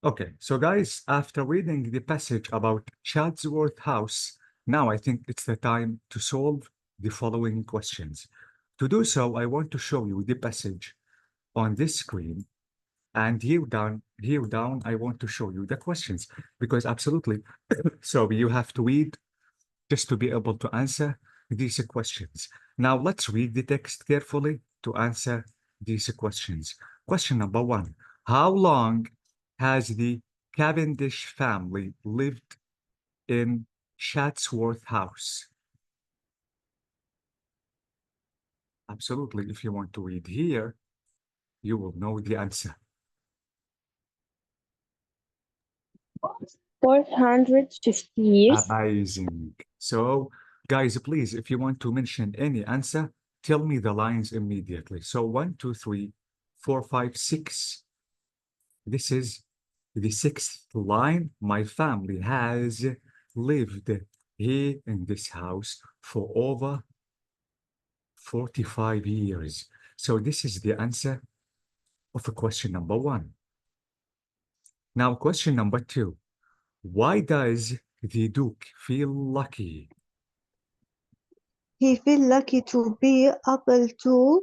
Okay, so guys, after reading the passage about Chatsworth House, now I think it's the time to solve the following questions. To do so, I want to show you the passage on this screen, and here down, I want to show you the questions because absolutely, so you have to read just to be able to answer these questions. Now let's read the text carefully to answer these questions. Question number one, how long has the Cavendish family lived in Chatsworth House? Absolutely, if you want to read here, you will know the answer. 450 years. Amazing. So, guys, please, if you want to mention any answer, tell me the lines immediately. So, 1, 2, 3, 4, 5, 6. This is the sixth line. My family has lived here in this house for over 45 years. So, this is the answer of question number one. Now, question number two. Why does the Duke feel lucky? He feels lucky to be able to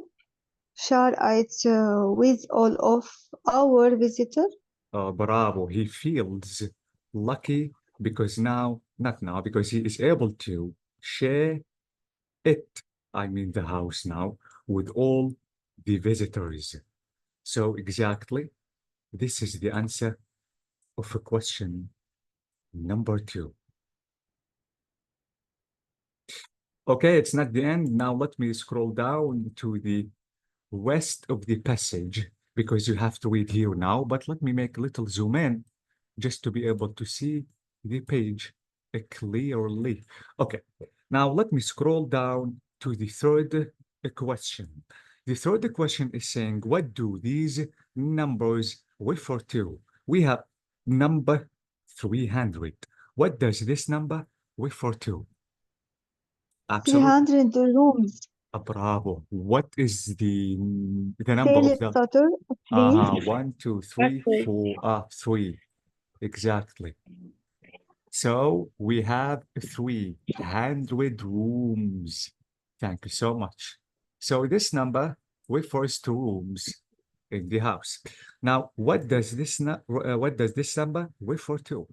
share it with all of our visitors. Bravo. He feels lucky because not now, because he is able to share it, I mean the house now, with all the visitors. So exactly, this is the answer of a question number two. Okay, it's not the end. Now let me scroll down to the rest of the passage because you have to read here now, but let me make a little zoom in just to be able to see the page clearly. Okay, now let me scroll down to the third question. The third question is saying, what do these numbers refer to? We have number 300. What does this number refer to? Absolutely. 300 rooms. Bravo. What is the number of Failed the Sutter, please. 1, 2, 3, Actually, 4, 3. Exactly. So we have 300 rooms. Thank you so much. So this number refers to rooms in the house. Now, what does this number refer to?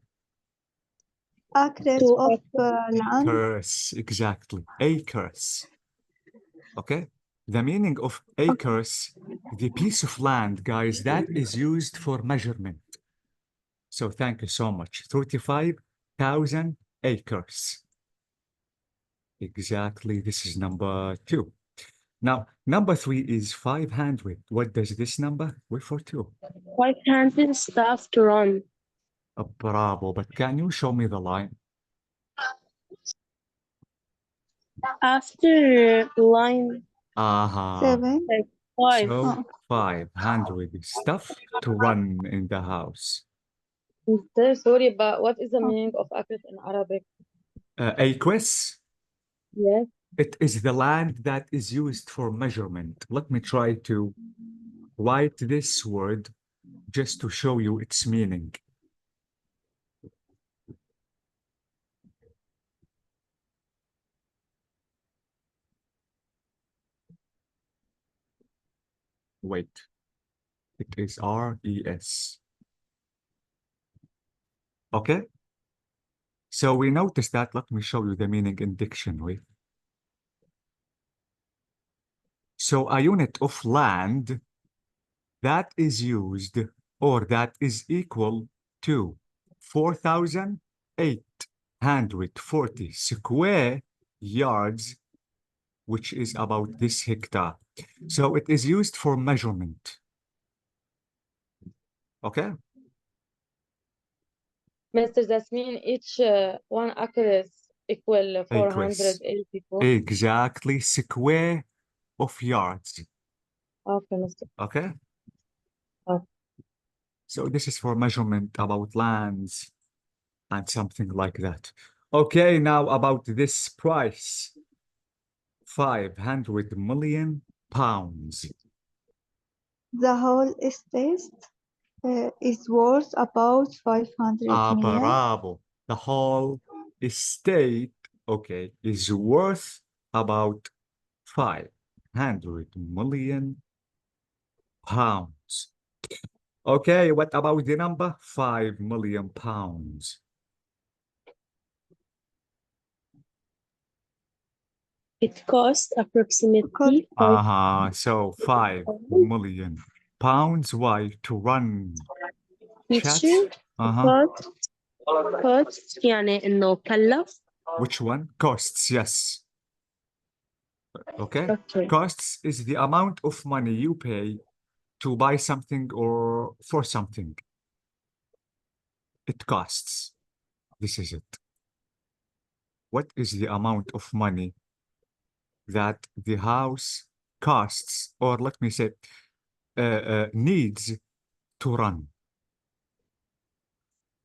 Acres two of acres. land. Acres, exactly. Acres. Okay? The meaning of Okay. acres, the piece of land, guys, that is used for measurement. So thank you so much. 35,000 acres. Exactly. This is number two. Now, number three is 500. What does this number refer to? 500 staff to run. Bravo. But can you show me the line? After line Aha. 7. like 5. So Oh. 500 stuff to run in the house. Sorry, but what is the meaning of acres in Arabic? Acres. Yes. It is the land that is used for measurement. Let me try to write this word just to show you its meaning. Wait, it is RES. Okay? So we notice that. Let me show you the meaning in dictionary. So a unit of land that is used or that is equal to 4,840 square yards, which is about this hectare. So it is used for measurement. Okay? Mr. Jasmine, each 1 acre is equal Acres. 484. Exactly. Square of yards. Okay, Mr. Okay? Okay. So this is for measurement about lands and something like that. Okay, now about this price. 500 million pounds. The whole estate. is worth about 500 million. Bravo. The whole estate, okay, is worth about 500 million pounds. Okay, what about the number? 5 million pounds. It costs approximately So 5 million pounds. Why? To run chats? teaching cost يعني إنه كلف. Which one? Costs, yes. Okay. Okay. Costs is the amount of money you pay to buy something or for something. It costs. This is it. What is the amount of money that the house costs, or let me say, needs to run?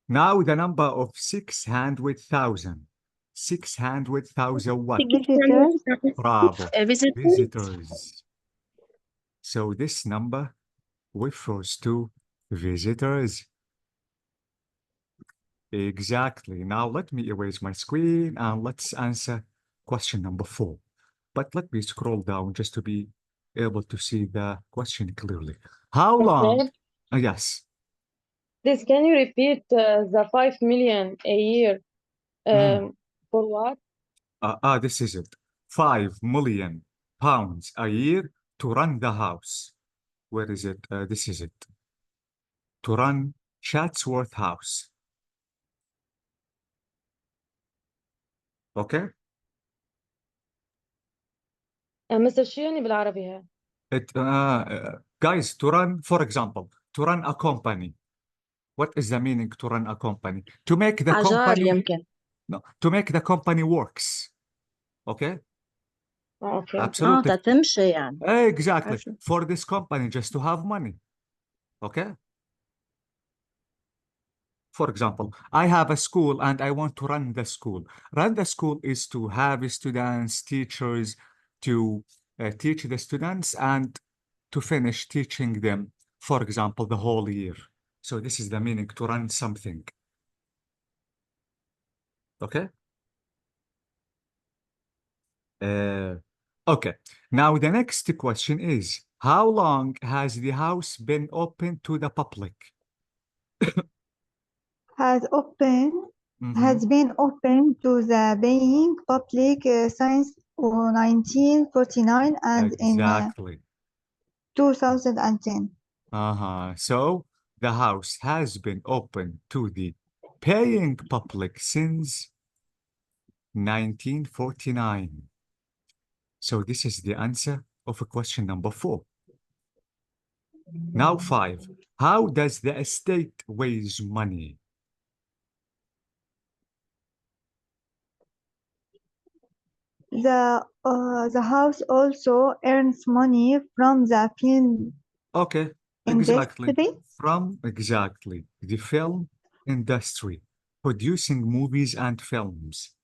Now the number of 600,000. 600,000 what? Visitors. Bravo. Visitors. Visitors. So this number refers to visitors. Exactly. Now let me erase my screen and let's answer question number 4. But let me scroll down just to be able to see the question clearly. How long? Okay. Yes. This, can you repeat the 5 million a year? For what? This is it. 5 million pounds a year to run the house. Where is it? This is it. To run Chatsworth House. Okay? مستر شو يعني بالعربي هي؟ Guys, to run, for example, to run a company. What is the meaning to run a company? To make the عجار company, يمكن. no, to make the company works. Okay? Okay. Absolutely. تتمشي يعني. Exactly. عارفة. For this company, just to have money. Okay? For example, I have a school and I want to run the school. Run the school is to have students, teachers, to teach the students and to finish teaching them, for example, the whole year. So this is the meaning to run something. Okay? Okay. Now the next question is, how long has the house been open to the public? Has Mhm. been open to the paying public since 1949 and in Exactly. 2010. So the house has been open to the paying public since 1949. So this is the answer of question number 4. Now 5. How does the estate raise money? The house also earns money from the film Okay, exactly. industry. From the film industry, producing movies and films.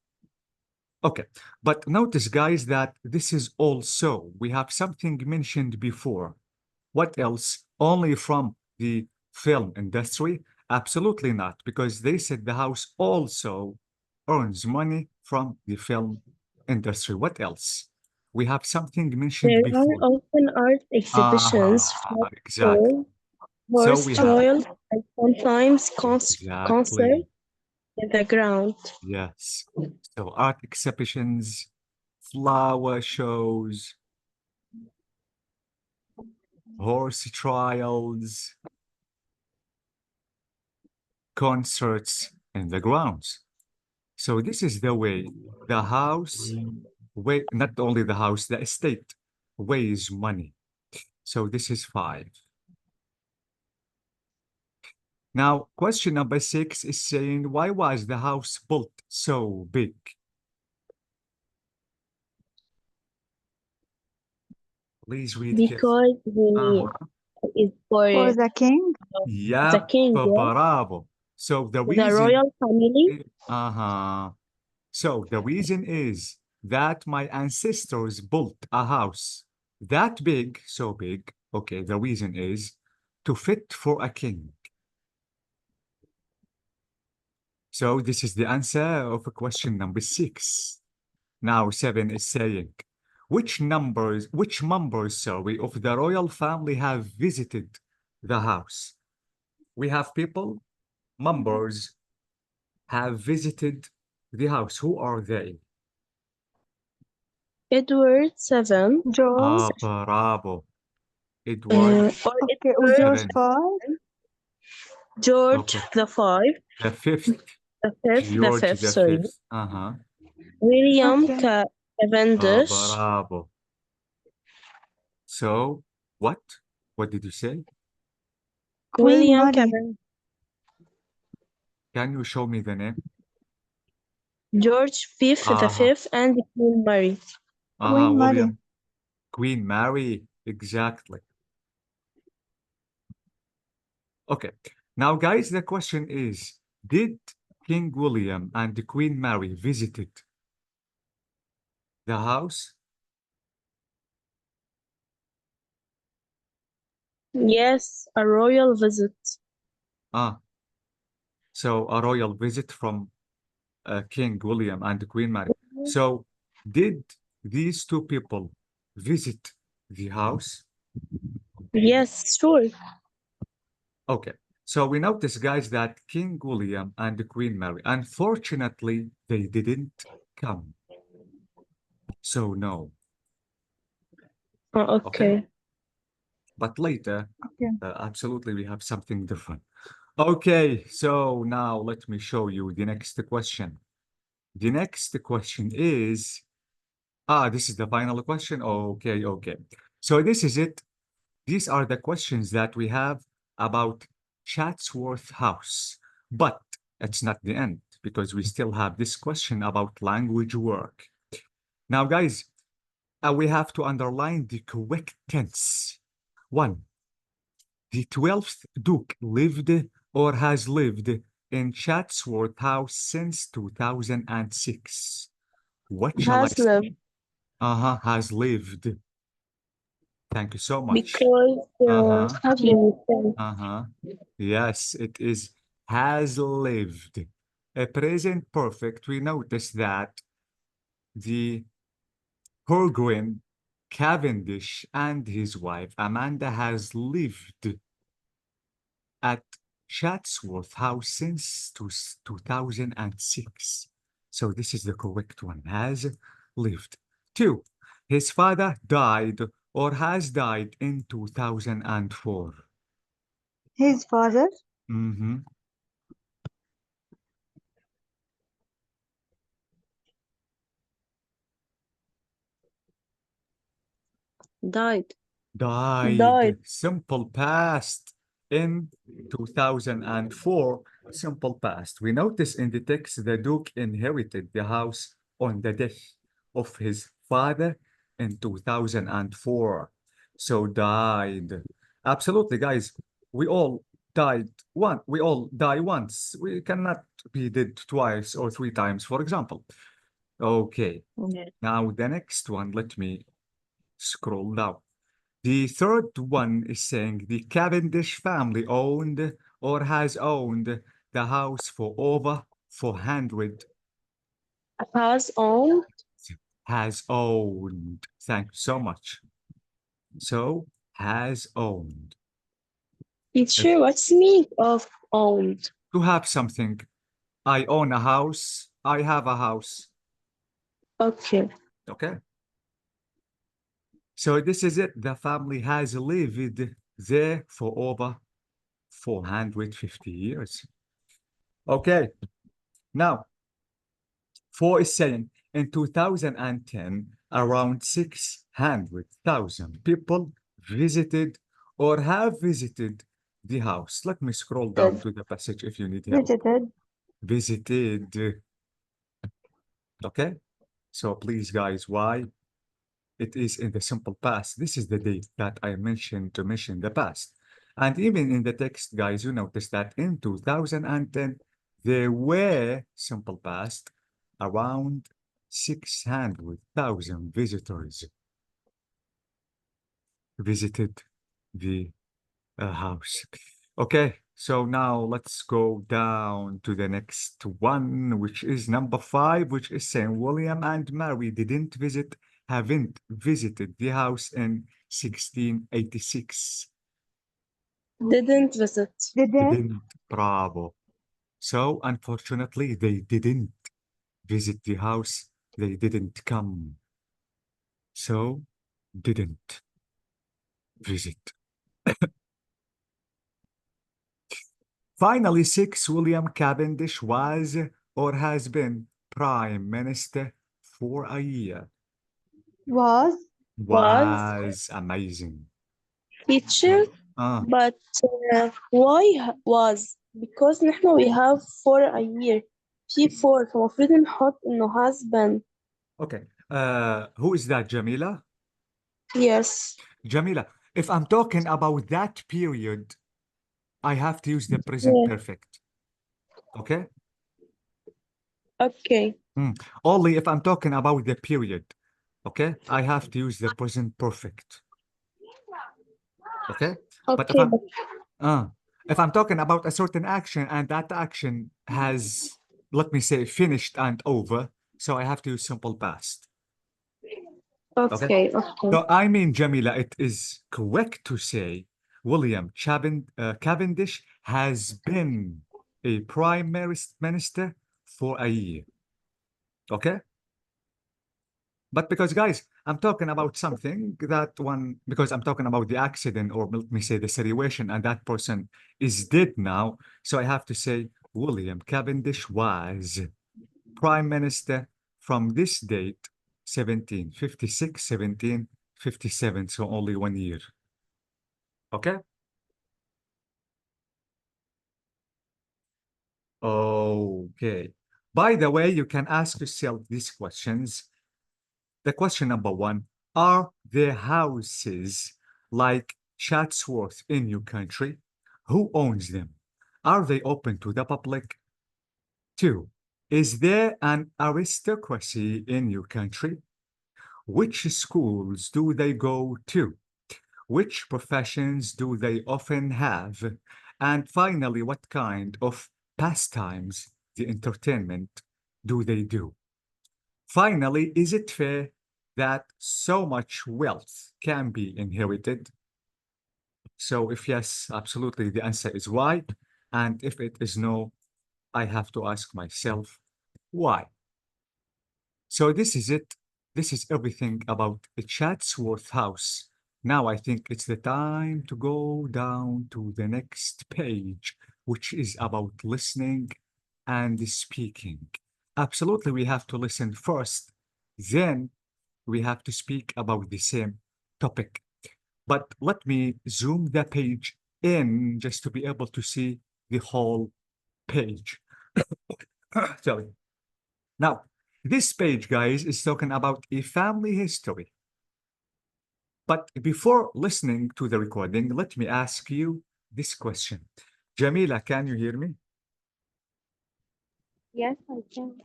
Okay, but notice, guys, that this is also, we have something mentioned before. What else? Only from the film industry? Absolutely not, because they said the house also earns money from the film industry. What else? We have something mentioned There are before. often art exhibitions, Exactly. So horse we have trials, and sometimes concerts exactly. in the ground. Yes. So art exhibitions, flower shows, horse trials, concerts in the grounds. So this is the way the house, not only the house, the estate weighs money. So this is 5. Now, question number 6 is saying, why was the house built so big? Please read carefully. Because he is for For the king, the king, Bravo. So the the reason, royal family. So the reason is that my ancestors built a house that big, so big. Okay, the reason is to fit for a king. So this is the answer of question number 6. Now 7 is saying, which members, sorry, of the royal family have visited the house? We have people, members, have visited the house. Who are they? Edward 7, George. Bravo. Edward or Okay, Edward George 7. 5. George Okay. the 5, The 5th. the 5th, the George 5th, the sorry. 5th. William Okay. Cavendish, Bravo. So, what? What did you say? Queen William Mary. Cavendish, Can you show me the name? George 5th, the 5th, and Queen Mary. Queen Mary. William. Queen Mary. Exactly. Okay. Now, guys, the question is, did King William and the Queen Mary visited the house? Yes, a royal visit. So a royal visit from King William and the Queen Mary. So did these two people visit the house? Yes, sure. Okay. So we notice, guys, that King William and the Queen Mary, unfortunately, they didn't come. So no. Okay. But later, Okay. absolutely, we have something different. Okay, so now let me show you the next question. The next question is, this is the final question. Okay, okay. So this is it. These are the questions that we have about Chatsworth House. But it's not the end, because we still have this question about language work. Now, guys, we have to underline the correct tense. 1. The 12th Duke lived or has lived in Chatsworth House since 2006. What shall I Has say? lived. Has lived. Thank you so much. Because Have lived. Yes, it is has lived. A present perfect, we notice that the Peregrine Cavendish and his wife Amanda has lived at Chatsworth House since 2006. So this is the correct one, has lived. 2. His father died or has died in 2004. His father. died. Died. Simple past in 2004. Simple past. We notice in the text the Duke inherited the house on the death of his father in 2004. So died. Absolutely, guys. We all died once. We all die once. We cannot be dead twice or 3 times, for example. Okay. Okay. Now the next one, let me scroll down. The third one is saying the Cavendish family owned or has owned the house for over 400. Has owned. Has owned. Thank you so much. So, has owned. Teacher, what's the meaning of owned? To have something. I own a house. I have a house. Okay. Okay. So this is it. The family has lived there for over 450 years. Okay. Now, 4 is saying in 2010, around 600,000 people visited or have visited the house. Let me scroll down to the passage if you need help. Visited. Visited. Okay. So please, guys, why? It is in the simple past. This is the date that I mentioned to mention the past. And even in the text, guys, you notice that in 2010, there were simple past around 600,000 visitors visited the house. Okay, So now let's go down to the next one, which is number 5, which is saying William and Mary haven't visited the house in 1686. Didn't visit. Didn't. Bravo. So unfortunately, they didn't visit the house. They didn't come. So didn't visit. Finally, 6, William Cavendish was or has been Prime Minister for a year. Was. Was amazing. Teacher, Ah, but why was? Because نحن we have for a year. في for فمفروض نحط إنه has been. okay. Who is that, Jamila? Yes. Jamila, if I'm talking about that period, I have to use the present Yeah. perfect. Okay? Okay. Only if I'm talking about the period. Okay? I have to use the present perfect. Okay? But Okay. if I'm talking about a certain action and that action has, let me say, finished and over, so I have to use simple past. Okay. So I mean, Jamila, it is correct to say William Cavendish has been a prime minister for a year. Okay? But because, guys, I'm talking about something that one, because I'm talking about the accident or let me say the situation, and that person is dead now. So I have to say William Cavendish was prime minister from this date, 1756, 1757. So only 1 year. Okay? Okay. By the way, you can ask yourself these questions. The question number 1, are there houses like Chatsworth in your country? Who owns them? Are they open to the public? 2, is there an aristocracy in your country? Which schools do they go to? Which professions do they often have? And finally, what kind of pastimes, the entertainment, do they do? Finally, is it fair that so much wealth can be inherited? So if yes, absolutely, the answer is why. And if it is no, I have to ask myself, why? So this is it. This is everything about the Chatsworth House. Now I think it's the time to go down to the next page, which is about listening and speaking. Absolutely, we have to listen first. Then we have to speak about the same topic. But let me zoom the page in just to be able to see the whole page. Sorry. Now, this page, guys, is talking about a family history. But before listening to the recording, let me ask you this question. Jamila, can you hear me? Yes, I can.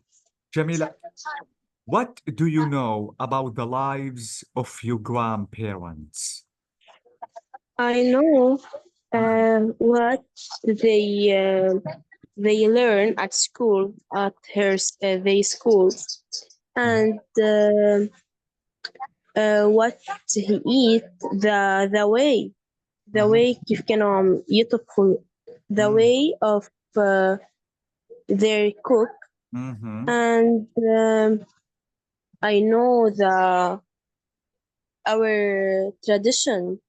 Jamila, what do you know about the lives of your grandparents? I know what they learn at school at their school, and what he eat the way كيف كانوا يطبخوا the way of their cook, and I know our tradition.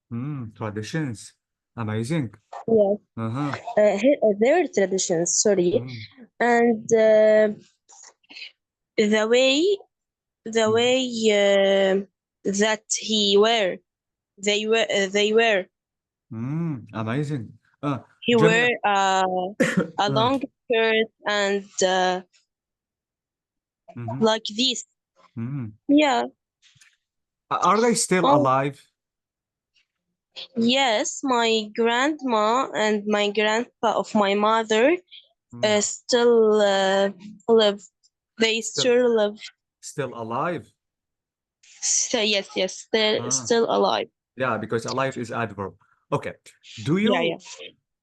Traditions. Amazing. Yes. Their traditions, sorry. And the way that they were Amazing. he Jamila. wear a long skirt and like this. Yeah. Are they still Oh, alive? yes, my grandma and my grandpa of my mother still live. They still live. Still alive? So yes, they're still alive. Yeah, because alive is adverb. Okay. Do you Yeah.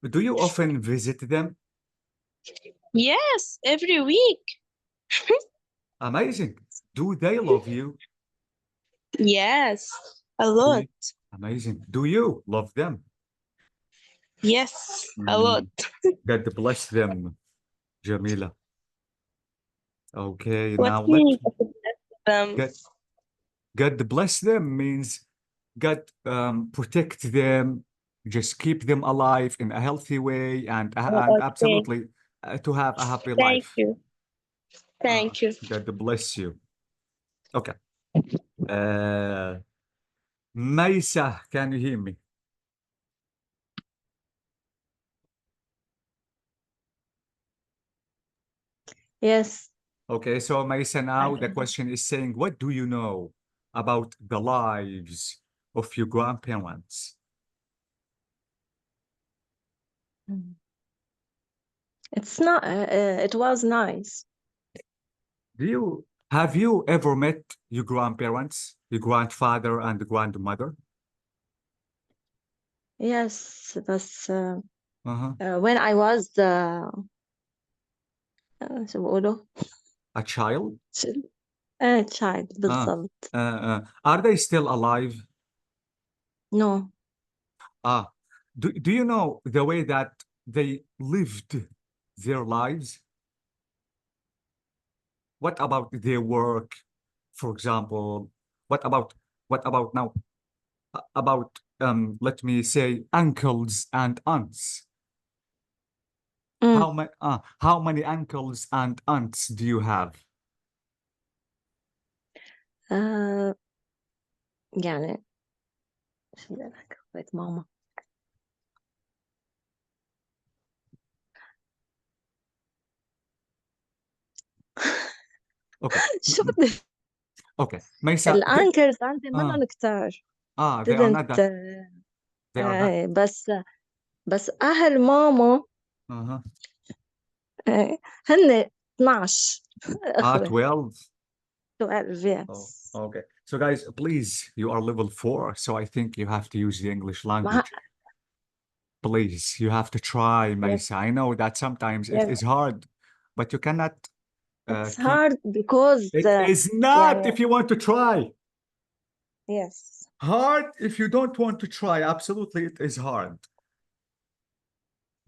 Do you often visit them? Yes, every week. Amazing. Do they love you? Yes, a Do lot. you- Amazing. Do you love them? Yes, a lot. God bless them, Jamila. Okay, What now let means them? God, God bless them means God protect them, just keep them alive in a healthy way, and Oh, okay. absolutely to have a happy Thank life. you. Thank you. God bless you. Okay. Maisa, can you hear me? Yes. Okay, so Maisa, now the question is saying, what do you know about the lives of your grandparents? It's not, it was nice. Have you ever met your grandparents, your grandfather and grandmother? Yes, but Uh-huh. when I was شو بقوله A child? child بالضبط. Are they still alive? No. Do you know the way that they lived their lives? What about their work, for example? What about now? About let me say uncles and aunts. Mm. How many uncles and aunts do you have? يعني شو بدي أحكي بيت ماما. Okay. شو بدي Okay. Maisa, الأنكلز عندي منهم كتار. they are not didn't that. They are not. بس أهل ماما Uh-huh. هن 12 أخوة. 12. 12 Oh, yes. okay. So guys, please, you are level 4, so I think you have to use the English مع language. Please, you have to try, yes, Maisa. I know that sometimes it yes. is hard, but you cannot It's keep. hard because It is not يعني if you want to try. yes. Hard if you don't want to try. Absolutely, it is hard.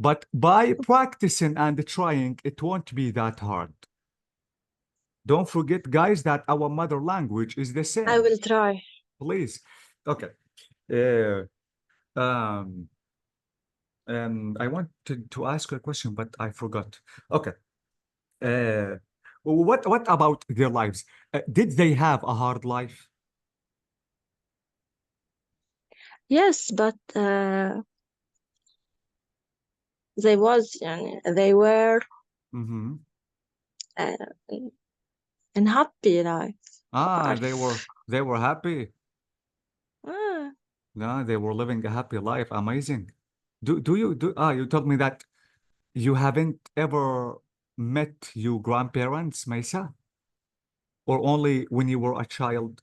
But by practicing and trying, it won't be that hard. Don't forget, guys, that our mother language is the I same. will try. Please. Okay. Um, I wanted to ask you a question, but I forgot. Okay. What about their lives? Did they have a hard life? Yes, but they was يعني they were Mm-hmm. in happy life. They were happy. Ah, No, they were living a happy life. Amazing. You told me that you haven't ever met your grandparents, Maisa? Or only when you were a child?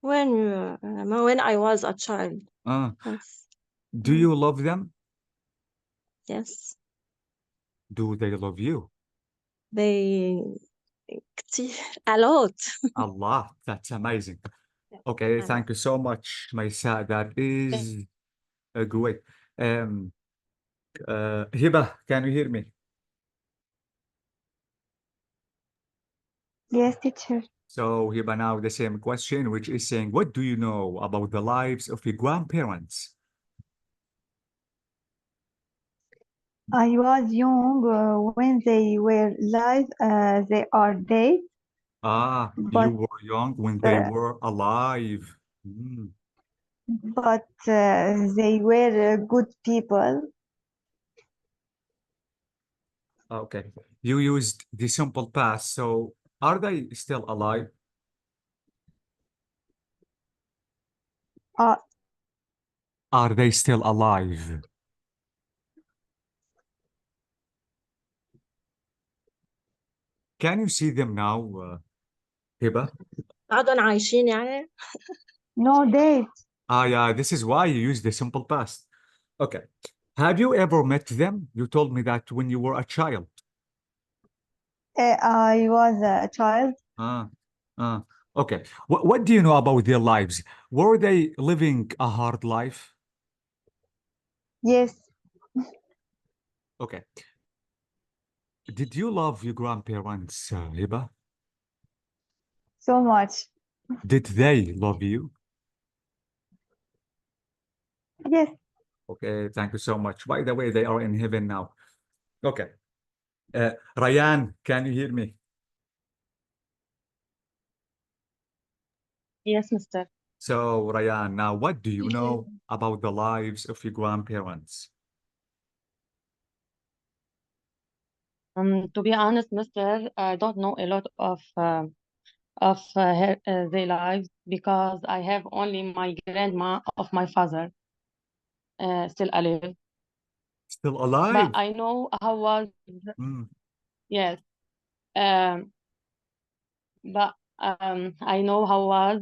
when I was a child. Uh, Yes. do you love them? Yes. Do they love you? They كتير a lot. Allah, that's amazing. Okay, a lot. thank you so much, Maisa. That is great. Hiba, can you hear me? Yes, teacher. So Hiba, now the same question, which is saying, what do you know about the lives of your grandparents? I was young when they were alive. They are dead, You but were young when they uh, were alive. Mm, they were good people. okay. You used the simple past, so are they still alive? Uh, Are they still alive? Can you see them now, Hiba? قعدوا عايشين يعني. no, dead. Yeah, this is why you use the simple past. Okay. Have you ever met them? You told me that when you were a child. I was a child. Ah, okay. What do you know about their lives? Were they living a hard life? Yes, Okay. Did you love your grandparents, Hiba? so much. Did they love you? Yes, Okay, thank you so much. By the way, they are in heaven now. Okay. Ryan, can you hear me? Yes, mister. So, Ryan, now what do you know about the lives of your grandparents? To be honest, mister, I don't know a lot of their lives because I have only my grandma of my father still alive. Still But alive? I know how was, Mm, yes, um, but I know how was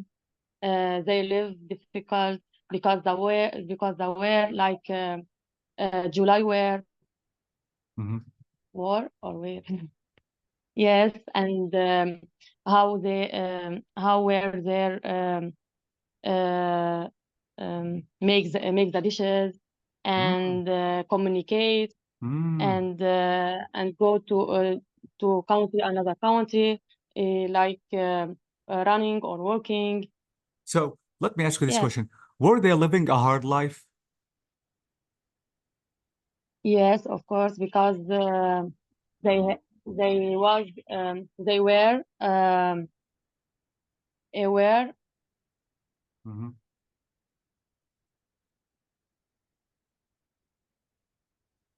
they live difficult because they were like July mhm, war or where yes, and how were their uh, make the dishes mm, and communicate mm. and go to country another country like running or walking. So, let me ask you this Yes, question. Were they living a hard life? yes, of course, because they was they were Mhm.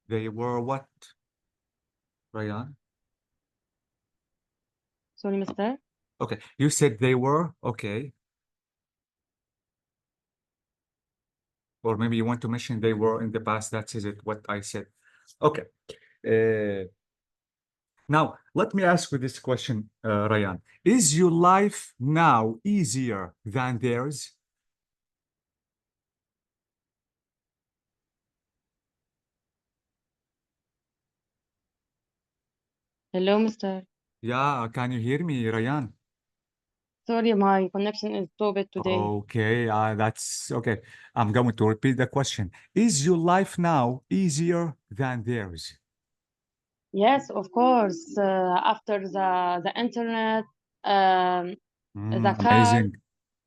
They were what, Ryan? sorry, mister. Okay, you said they were, okay. Or maybe you want to mention they were in the past. That is it, what I said. Okay. Uh, Now, let me ask you this question, Ryan. Is your life now easier than theirs? Hello, mister. Yeah, can you hear me, Ryan? Sorry, my connection is so bad today. Okay, that's okay. I'm going to repeat the question. Is your life now easier than theirs? Yes, of course. After the internet, um, the car. Amazing.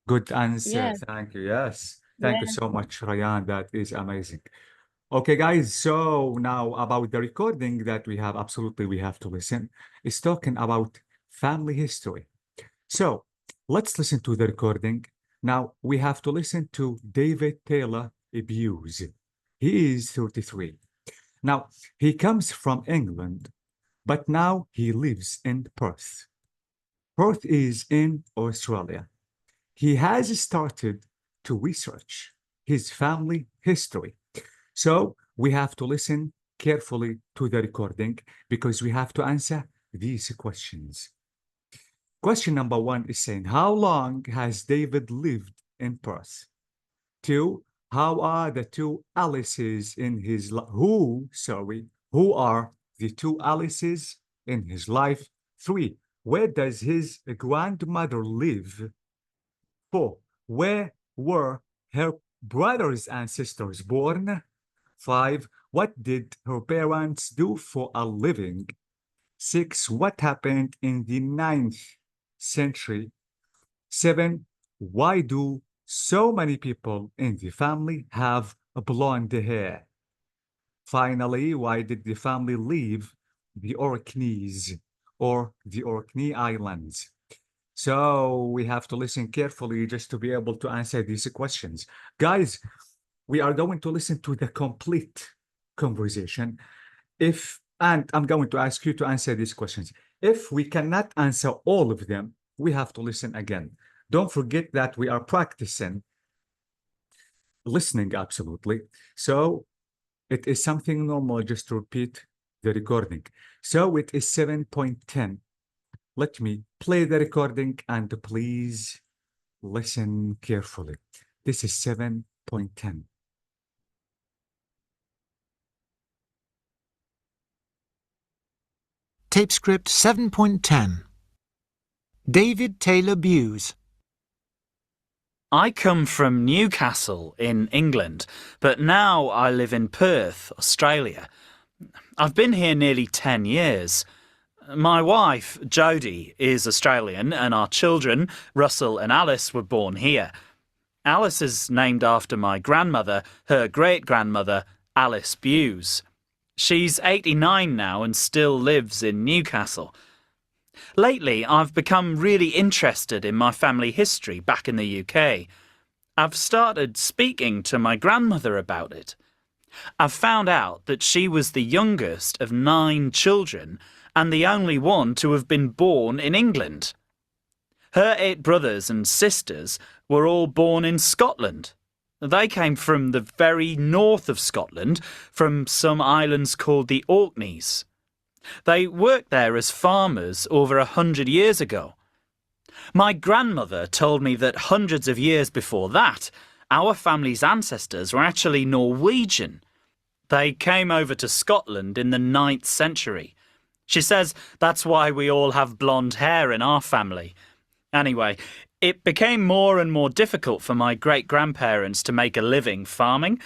Good answer. Yes, Thank you. Yes. Thank you yes. so much, Ryan. That is amazing. Okay, guys. So now about the recording that we have, absolutely we have to listen. It's talking about family history. So let's listen to the recording. Now we have to listen to David Taylor Abuse. He is 33. Now he comes from England, but now he lives in Perth. Perth is in Australia. He has started to research his family history. So we have to listen carefully to the recording because we have to answer these questions. Question number one is saying, how long has David lived in Perth? Two, how are the two Alices in his life? Who are the two Alices in his life? Three, where does his grandmother live? Four, where were her brothers and sisters born? Five, what did her parents do for a living? Six, what happened in the 9th century? Seven, why do so many people in the family have blonde hair? Finally, why did the family leave the Orkneys or the Orkney Islands? So we have to listen carefully just to be able to answer these questions. Guys, we are going to listen to the complete conversation. And I'm going to ask you to answer these questions. If we cannot answer all of them, we have to listen again. Don't forget that we are practicing listening absolutely. So it is something normal just to repeat the recording. So it is 7.10. Let me play the recording and please listen carefully. This is 7.10. Tape script 7.10. David Taylor Buse. I come from Newcastle in England, but now I live in Perth, Australia. I've been here nearly 10 years. My wife, Jodie, is Australian and our children, Russell and Alice, were born here. Alice is named after my grandmother, her great-grandmother, Alice Buse. She's 89 now and still lives in Newcastle. Lately, I've become really interested in my family history back in the UK. I've started speaking to my grandmother about it. I've found out that she was the youngest of 9 children and the only one to have been born in England. Her 8 brothers and sisters were all born in Scotland. They came from the very north of Scotland, from some islands called the Orkneys. They worked there as farmers over 100 years ago. My grandmother told me that hundreds of years before that, our family's ancestors were actually Norwegian. They came over to Scotland in the 9th century. She says that's why we all have blonde hair in our family. Anyway, it became more and more difficult for my great-grandparents to make a living farming,